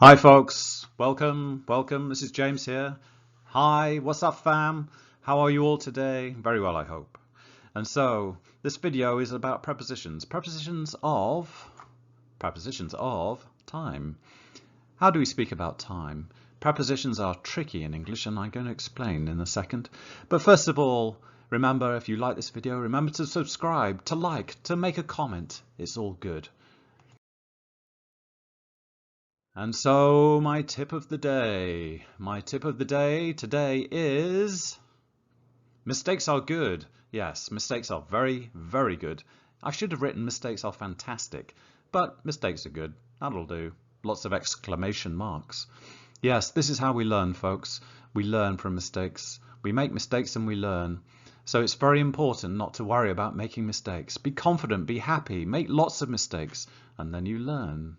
Hi folks, welcome. This is James here. Hi, what's up fam? How are you all today? Very well, I hope. And so this video is about prepositions. Prepositions of time. How do we speak about time? Prepositions are tricky in English and I'm going to explain in a second. But first of all, remember, if you like this video, remember to subscribe, to like, to make a comment. It's all good. And so my tip of the day. My tip of the day today is mistakes are good. Yes, mistakes are very, very good. I should have written mistakes are fantastic, but mistakes are good. That'll do. Lots of exclamation marks. Yes, this is how we learn, folks. We learn from mistakes. We make mistakes and we learn. So it's very important not to worry about making mistakes. Be confident, be happy, make lots of mistakes, and then you learn.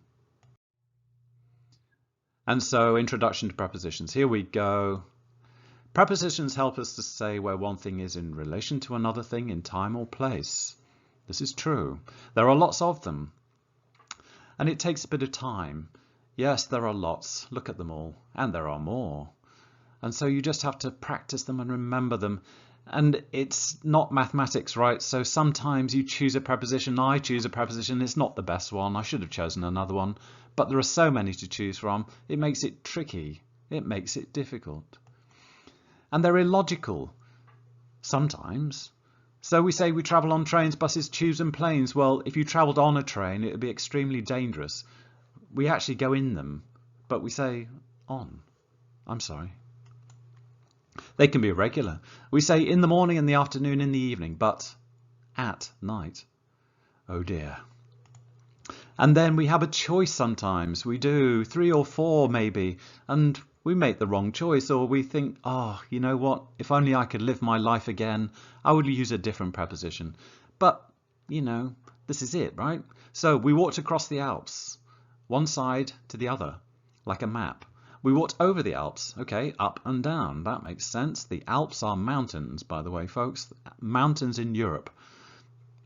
And so, introduction to prepositions. Here we go. Prepositions help us to say where one thing is in relation to another thing in time or place. This is true. There are lots of them. And it takes a bit of time. Yes, there are lots. Look at them all. And there are more. And so you just have to practice them and remember them. And it's not mathematics, right? So sometimes you choose a preposition. I choose a preposition. It's not the best one. I should have chosen another one. But there are so many to choose from. It makes it tricky. It makes it difficult. And they're illogical sometimes. So we say we travel on trains, buses, tubes and planes. Well, if you travelled on a train, it would be extremely dangerous. We actually go in them, but we say on. I'm sorry. They can be irregular. We say in the morning, in the afternoon, in the evening, but at night. Oh dear. And then we have a choice sometimes. We do 3 or 4 maybe, and we make the wrong choice, or we think, oh, you know what, if only I could live my life again, I would use a different preposition. But, you know, this is it, right? So we walked across the Alps, one side to the other, like a map. We walked over the Alps, okay, up and down. That makes sense. The Alps are mountains, by the way, folks. Mountains in Europe.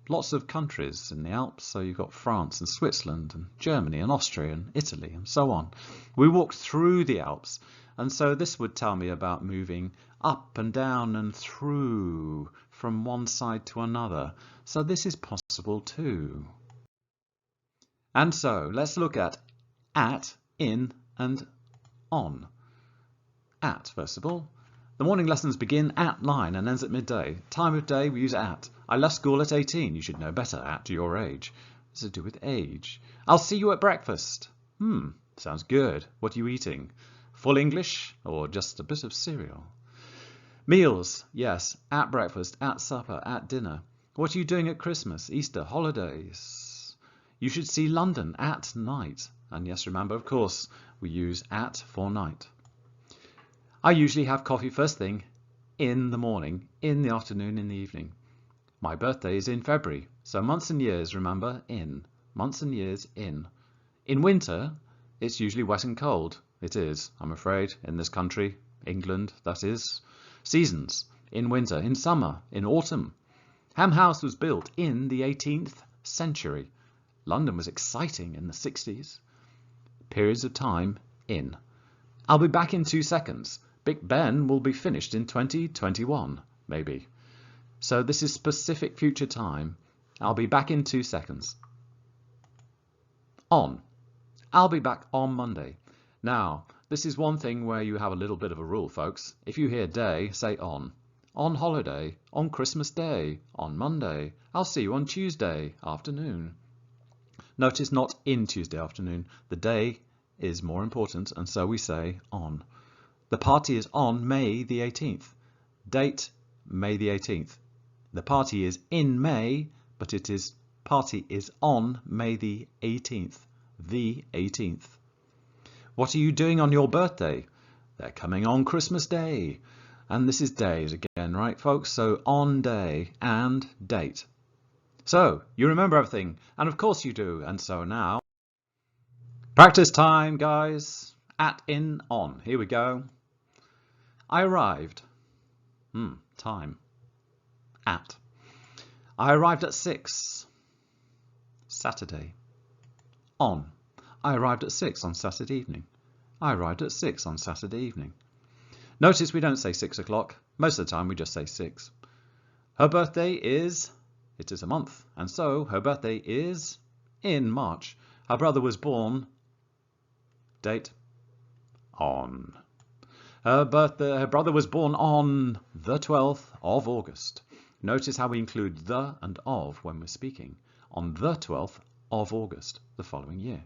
Lots of countries in the Alps. So you've got France and Switzerland and Germany and Austria and Italy and so on. We walked through the Alps. And so this would tell me about moving up and down and through from one side to another. So this is possible too. And so let's look at, in, and on. At, first of all. The morning lessons begin at 9 and ends at midday. Time of day, we use at. I left school at 18. You should know better at your age. What's to do with age? I'll see you at breakfast. Sounds good. What are you eating? Full English or just a bit of cereal? Meals, yes. At breakfast, at supper, at dinner. What are you doing at Christmas, Easter, holidays? You should see London at night. And yes, remember, of course, we use at for night. I usually have coffee first thing in the morning, in the afternoon, in the evening. My birthday is in February, so months and years, remember, in. Months and years, in. In winter, it's usually wet and cold. It is, I'm afraid, in this country, England, that is. Seasons, in winter, in summer, in autumn. Ham House was built in the 18th century. London was exciting in the 60s. Periods of time, in. I'll be back in 2 seconds. Big Ben will be finished in 2021, maybe. So this is specific future time. I'll be back in 2 seconds. On. I'll be back on Monday. Now, this is one thing where you have a little bit of a rule, folks. If you hear day, say on. On holiday, on Christmas Day, on Monday. I'll see you on Tuesday afternoon. Notice not in Tuesday afternoon. The day is more important, and so we say on. The party is on May the 18th. Date, May the 18th. The party is in May, but party is on May the 18th. The 18th. What are you doing on your birthday? They're coming on Christmas Day. And this is days again, right, folks? So on day and date. So you remember everything, and of course you do. And so now, practice time, guys. At, in, on. Here we go. I arrived. Time. At. I arrived at 6. Saturday. On. I arrived at 6 on Saturday evening. I arrived at 6 on Saturday evening. Notice we don't say 6 o'clock. Most of the time we just say 6. Her birthday is, it is a month, and so her birthday is in March. Her brother was born, date, on. Her brother was born on the 12th of August. Notice how we include the and of when we're speaking. On the 12th of August, the following year.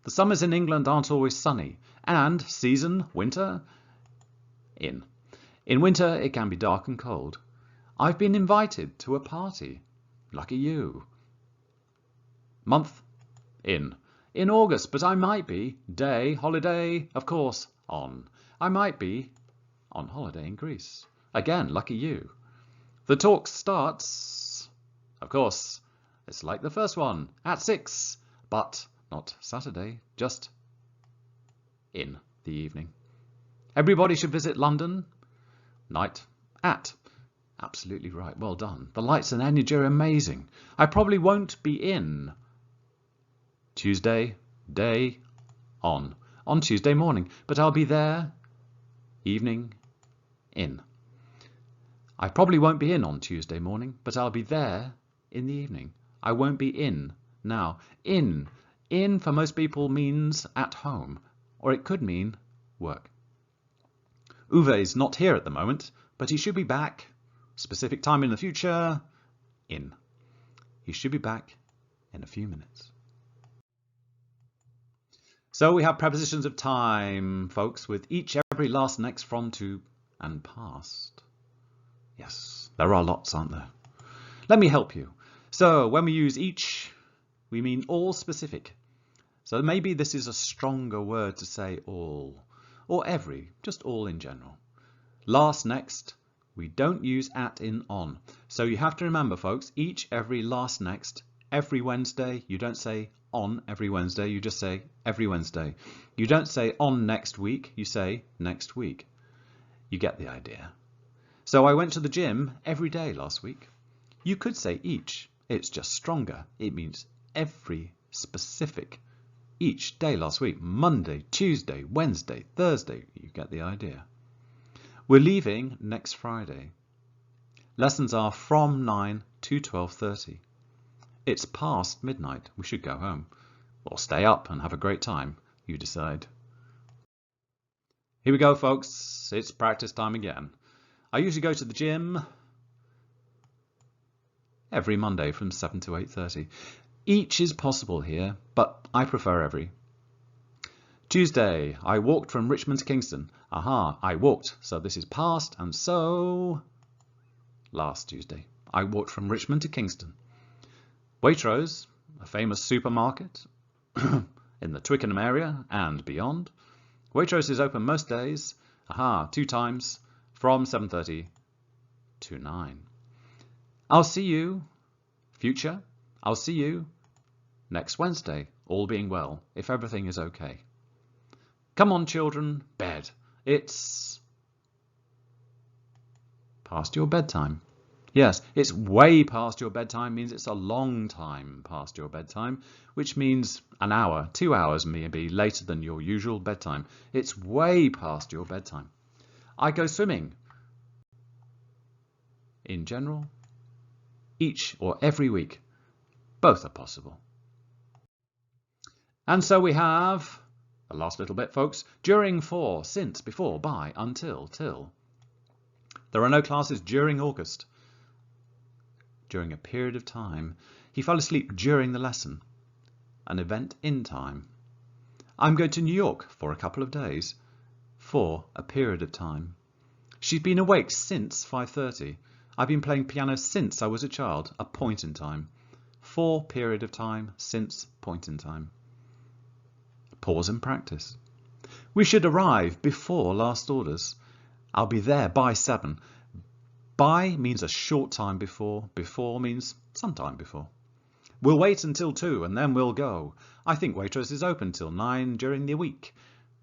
The summers in England aren't always sunny. And season, winter, in. In winter, it can be dark and cold. I've been invited to a party. Lucky you. Month, in. In August, but I might be. Day, holiday, of course, on. I might be on holiday in Greece. Again, lucky you. The talk starts, of course, it's like the first one, at 6, but not Saturday, just in the evening. Everybody should visit London. Night, at. Absolutely right, well done. The lights and energy are amazing. I probably won't be in. Tuesday, day, on Tuesday morning, but I'll be there, evening, in. I probably won't be in on Tuesday morning, but I'll be there in the evening. I won't be in now. In for most people means at home, or it could mean work. Uwe is not here at the moment, but he should be back. Specific time in the future, in. He should be back in a few minutes. So we have prepositions of time, folks, with each, every, last, next, from, to, and past. Yes, there are lots, aren't there? Let me help you. So when we use each, we mean all specific. So maybe this is a stronger word to say all, or every, just all in general. Last, next, we don't use at, in, on. So you have to remember, folks, each, every, last, next, every Wednesday, you don't say on every Wednesday, you just say every Wednesday. You don't say on next week, you say next week. You get the idea. So I went to the gym every day last week. You could say each, it's just stronger. It means every specific. Each day last week, Monday, Tuesday, Wednesday, Thursday, you get the idea. We're leaving next Friday. Lessons are from 9 to 12:30. It's past midnight. We should go home. Or stay up and have a great time. You decide. Here we go, folks. It's practice time again. I usually go to the gym every Monday from 7 to 8:30. Each is possible here, but I prefer every. Tuesday, I walked from Richmond to Kingston. Aha, I walked. So this is past, and so last Tuesday, I walked from Richmond to Kingston. Waitrose, a famous supermarket in the Twickenham area and beyond. Waitrose is open most days. Aha, 2 times from 7:30 to 9. I'll see you, future, I'll see you next Wednesday, all being well, if everything is okay. Come on, children, bed. It's past your bedtime. Yes, it's way past your bedtime means it's a long time past your bedtime, which means an hour, 2 hours maybe later than your usual bedtime. It's way past your bedtime. I go swimming. In general, each or every week. Both are possible. And so we have the last little bit, folks. During, for, since, before, by, until, till. There are no classes during August. During a period of time. He fell asleep during the lesson. An event in time. I'm going to New York for a couple of days. For a period of time. She's been awake since 5:30. I've been playing piano since I was a child. A point in time. For period of time. Since point in time. Pause and practice. We should arrive before last orders. I'll be there by 7. By means a short time before. Before means some time before. We'll wait until 2 and then we'll go. I think Waitrose is open till 9 during the week.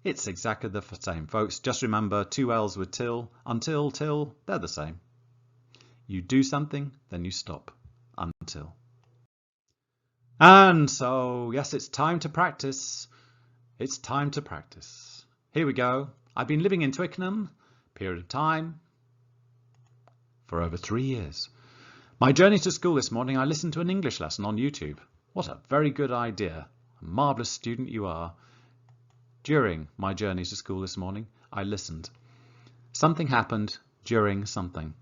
It's exactly the same, folks. Just remember 2 L's with till, until, till, they're the same. You do something, then you stop. Until. And so, yes, it's time to practice. It's time to practice. Here we go. I've been living in Twickenham, period of time, for over 3 years. My journey to school this morning, I listened to an English lesson on YouTube. What a very good idea. A marvellous student you are. During my journey to school this morning, I listened. Something happened during something.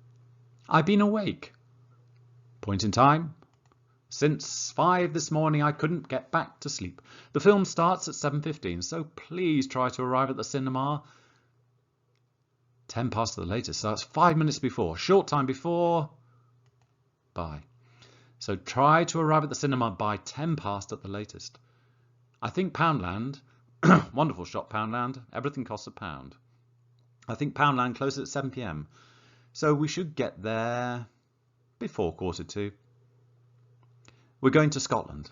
I've been awake. Point in time. Since 5 this morning, I couldn't get back to sleep. The film starts at 7:15, so please try to arrive at the cinema 10 past the latest. So that's 5 minutes before, short time before. Bye. So try to arrive at the cinema by 10 past at the latest. I think Poundland, wonderful shop Poundland, everything costs £1. I think Poundland closes at 7 p.m. So we should get there before 1:45. We're going to Scotland.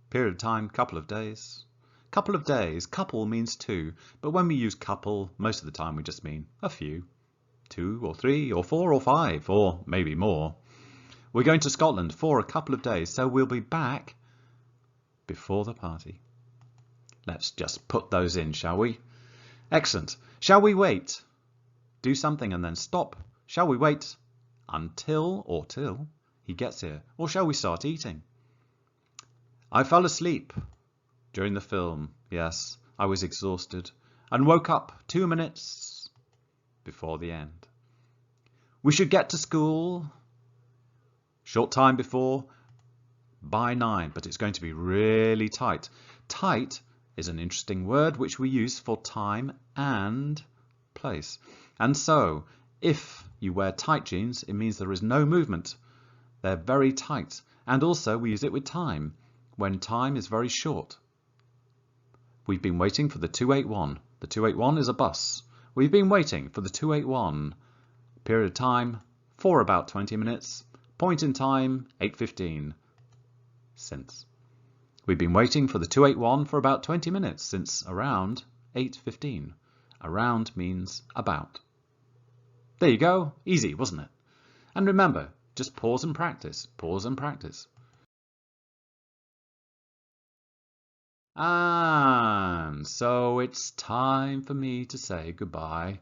Period of time, couple of days. Couple of days. Couple means 2, but when we use couple, most of the time we just mean a few. 2 or 3 or 4 or 5 or maybe more. We're going to Scotland for a couple of days, so we'll be back before the party. Let's just put those in, shall we? Excellent. Shall we wait? Do something and then stop. Shall we wait until or till he gets here? Or shall we start eating? I fell asleep during the film. Yes, I was exhausted and woke up 2 minutes before the end. We should get to school short time before, by 9, but it's going to be really tight. Tight is an interesting word which we use for time and place. And so, if you wear tight jeans, it means there is no movement. They're very tight. And also we use it with time, when time is very short. We've been waiting for the 281. The 281 is a bus. We've been waiting for the 281. Period of time, for about 20 minutes. Point in time, 8:15. Since. We've been waiting for the 281 for about 20 minutes, since around 8:15. Around means about. There you go. Easy, wasn't it? And remember, just pause and practice. Pause and practice. And so it's time for me to say goodbye.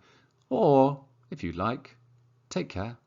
Or, if you like, take care.